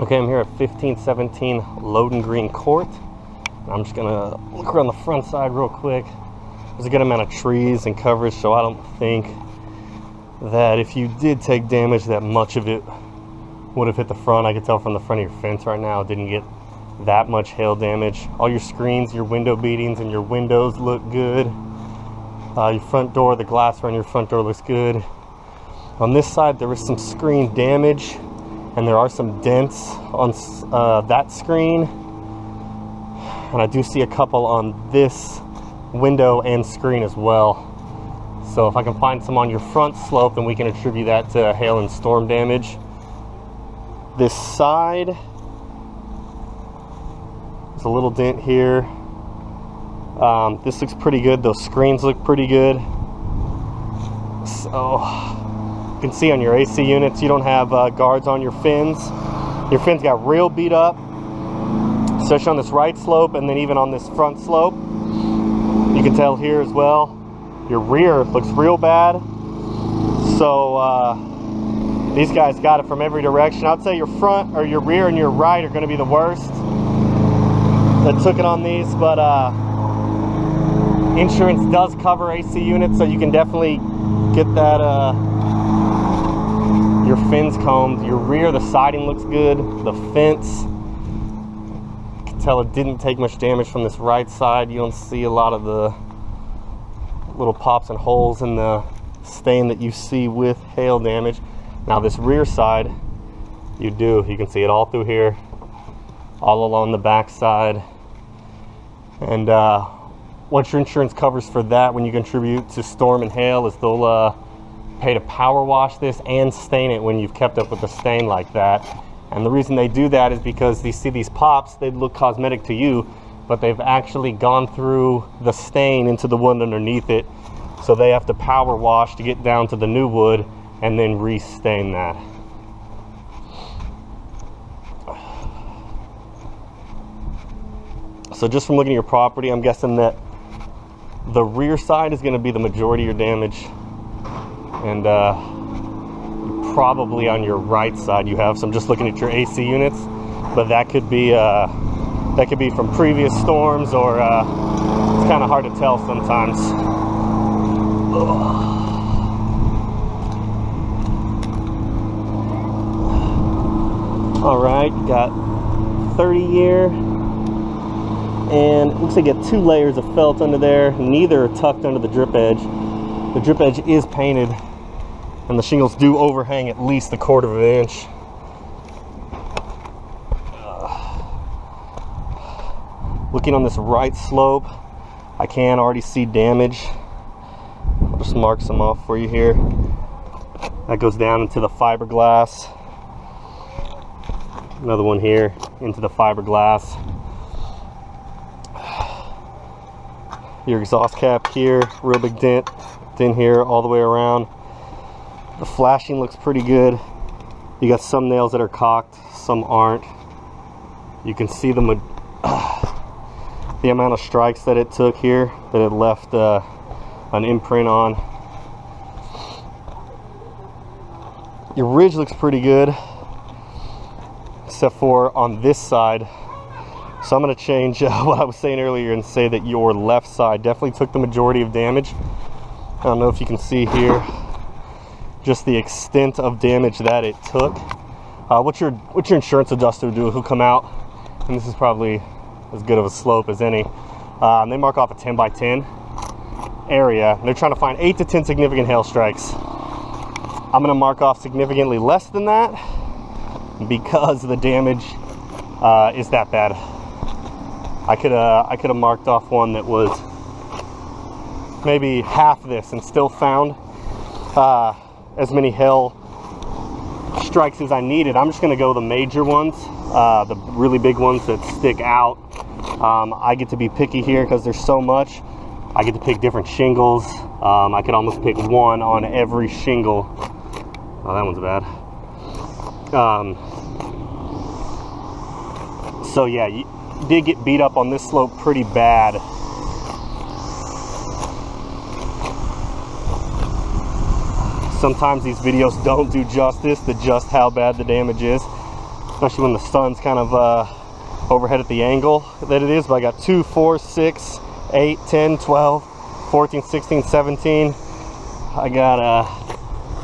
Okay, I'm here at 1517 Lodengreen Ct. I'm just gonna look around the front side real quick. There's a good amount of trees and coverage, so I don't think that if you did take damage that much of it would have hit the front. I could tell from the front of your fence right now it didn't get that much hail damage. All your screens, your window beatings, and your windows look good. Your front door, the glass around your front door looks good. On this side there was some screen damage, and there are some dents on that screen, and I do see a couple on this window and screen as well. So if I can find some on your front slope, then we can attribute that to hail and storm damage. This side, there's a little dent here. This looks pretty good. Those screens look pretty good. So you can see on your AC units you don't have guards on your fins. Your fins got real beat up, especially on this right slope, and then even on this front slope. You can tell here as well. Your rear looks real bad. So these guys got it from every direction. I'd say your front or your rear and your right are going to be the worst that took it on these, but insurance does cover AC units, so you can definitely get that your fins combed. Your rear, the siding looks good. The fence, you can tell it didn't take much damage from this right side. You don't see a lot of the little pops and holes in the stain that you see with hail damage. Now this rear side, you do. You can see it all through here, all along the back side. And what your insurance covers for that when you contribute to storm and hail is they'll pay to power wash this and stain it when you've kept up with the stain like that. And the reason they do that is because you see these pops, they look cosmetic to you, but they've actually gone through the stain into the wood underneath it. So they have to power wash to get down to the new wood and then re-stain that. So just from looking at your property, I'm guessing that the rear side is going to be the majority of your damage, and probably on your right side you have some. Just looking at your AC units, but that could be from previous storms, or it's kind of hard to tell sometimes. All right, got 30 year. And it looks like you get 2 layers of felt under there. Neither are tucked under the drip edge. The drip edge is painted, and the shingles do overhang at least 1/4 of an inch. Looking on this right slope, I can already see damage. I'll just mark some off for you here. That goes down into the fiberglass. Another one here into the fiberglass. Your exhaust cap here, real big dent in here all the way around. The flashing looks pretty good. You got some nails that are cocked, some aren't. You can see the amount of strikes that it took here, that it left an imprint on. Your ridge looks pretty good, except for on this side. So I'm going to change what I was saying earlier and say that your left side definitely took the majority of damage. I don't know if you can see here just the extent of damage that it took. What's your insurance adjuster do? Who come out, and this is probably as good of a slope as any. They mark off a 10 by 10 area. They're trying to find 8 to 10 significant hail strikes. I'm going to mark off significantly less than that because the damage is that bad. I could have marked off one that was maybe half this and still found as many hail strikes as I needed. I'm just going to go the major ones, the really big ones that stick out. I get to be picky here because there's so much. I get to pick different shingles. I could almost pick one on every shingle. Oh, that one's bad. So yeah, you did get beat up on this slope pretty bad. Sometimes these videos don't do justice to just how bad the damage is. especially when the sun's kind of overhead at the angle that it is. But I got 2, 4, 6, 8, 10, 12, 14, 16, 17. I got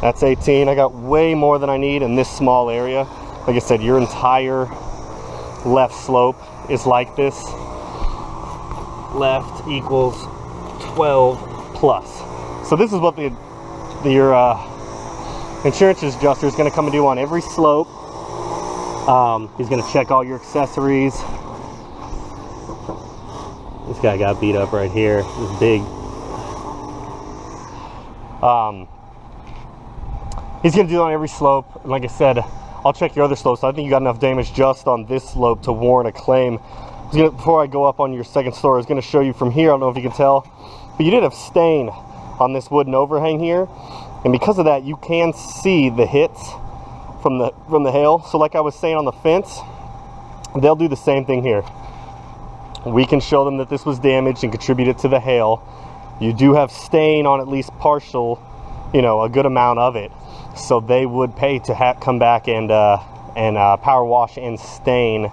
that's 18. I got way more than I need in this small area. Like I said, your entire left slope is like this. Left equals 12 plus. So this is what your insurance adjuster is going to come and do on every slope. He's going to check all your accessories. This guy got beat up right here. This big. He's going to do it on every slope. Like I said, I'll check your other slopes. So I think you got enough damage just on this slope to warrant a claim. Before I go up on your second story, I was going to show you from here. I don't know if you can tell, but you did have stain on this wooden overhang here, and because of that, you can see the hits from the hail. So like I was saying on the fence, they'll do the same thing here. We can show them that this was damaged and contributed to the hail. You do have stain on at least partial, a good amount of it. So they would pay to come back and power wash and stain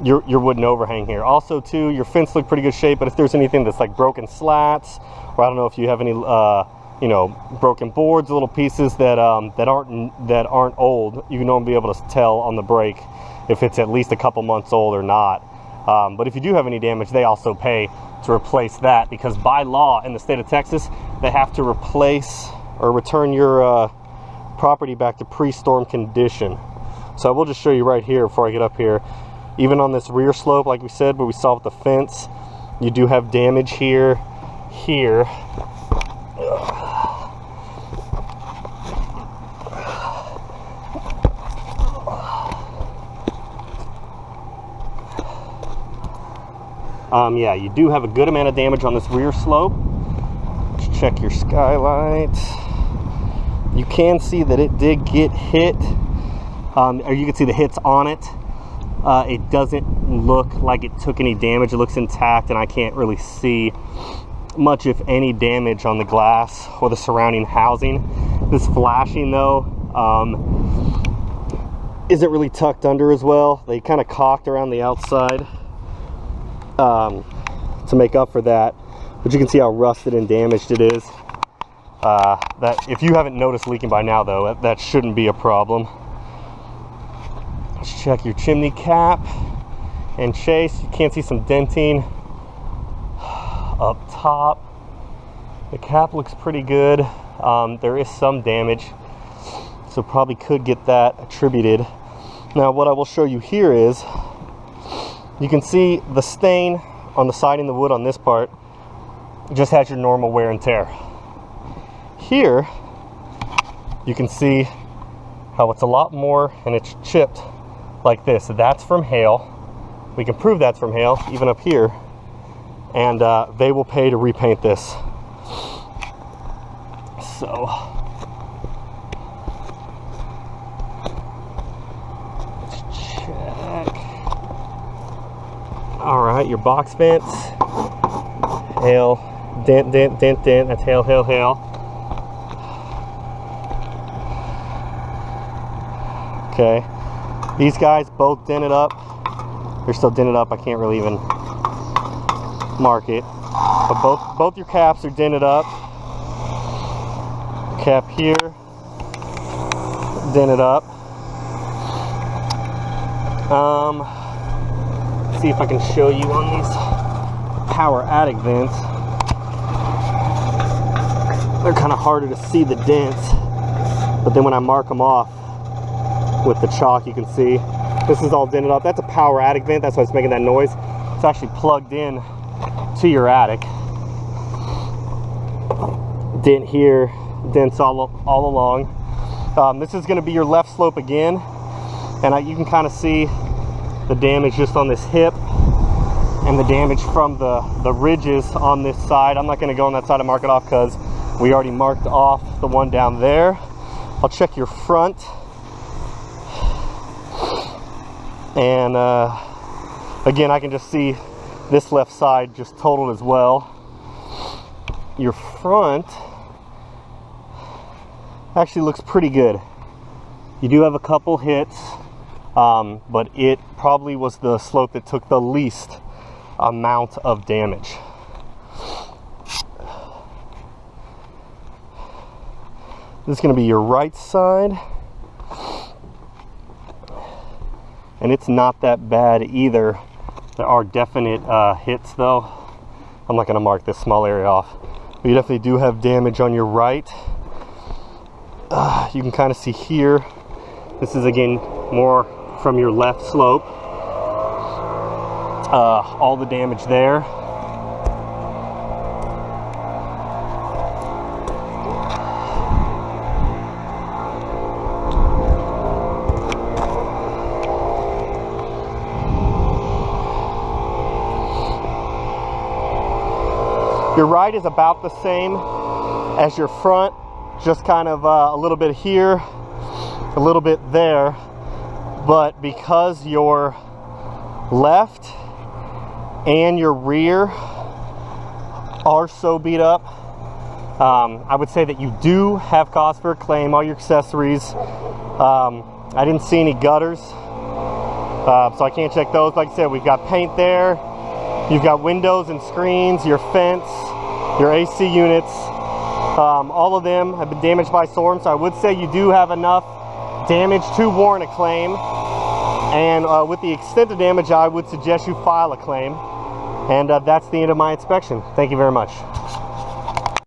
your wooden overhang here. Also too, your fence looked pretty good shape, but if there's anything that's like broken slats, or I don't know if you have any broken boards, little pieces that aren't old, you won't be able to tell on the break if it's at least a couple months old or not. But if you do have any damage, they also pay to replace that, because by law in the state of Texas, they have to replace or return your property back to pre-storm condition. So I will just show you right here before I get up here. Even on this rear slope, like we said, where we saw with the fence, you do have damage here. Yeah, you do have a good amount of damage on this rear slope. Let's check your skylight. You can see that it did get hit. Or you can see the hits on it. It doesn't look like it took any damage. It looks intact, and I can't really see much, if any, damage on the glass or the surrounding housing. This flashing, though, isn't really tucked under as well. They kind of caulked around the outside to make up for that. But you can see how rusted and damaged it is. That if you haven't noticed leaking by now, though, that shouldn't be a problem. Let's check your chimney cap and chase. You can see some denting up top. The cap looks pretty good. There is some damage, so probably could get that attributed. Now what I will show you here is, you can see the stain on the siding, the wood on this part just has your normal wear and tear. Here you can see how it's a lot more, and it's chipped like this. So that's from hail. We can prove that's from hail, even up here, and they will pay to repaint this. So let's check. All right, your box vents, hail, dent, dent, dent, dent. That's hail, hail, hail. Okay, these guys both dented up. They're still dented up. I can't really even mark it, but both your caps are dented up. Cap here, dented up. Let's see if I can show you on these power attic vents. They're kind of harder to see the dents, but then when I mark them off with the chalk, you can see this is all dented up. That's a power attic vent. That's why it's making that noise. It's actually plugged in to your attic. Dent here, dents all along. This is going to be your left slope again, and you can kind of see the damage just on this hip and the damage from the ridges on this side. I'm not going to go on that side and mark it off because we already marked off the one down there. I'll check your front, and again, I can just see this left side just totaled as well. Your front actually looks pretty good. You do have a couple hits, but it probably was the slope that took the least amount of damage. This is going to be your right side, and it's not that bad either. There are definite hits though. I'm not going to mark this small area off, but you definitely do have damage on your right. You can kind of see here, this is again more from your left slope. All the damage there. Your right is about the same as your front, just kind of a little bit here, a little bit there, but because your left and your rear are so beat up, I would say that you do have cause for a claim. All your accessories, I didn't see any gutters, so I can't check those. Like I said, we've got paint there, you've got windows and screens, your fence, your AC units, all of them have been damaged by storm, so I would say you do have enough damage to warrant a claim. And with the extent of damage, I would suggest you file a claim. And that's the end of my inspection. Thank you very much.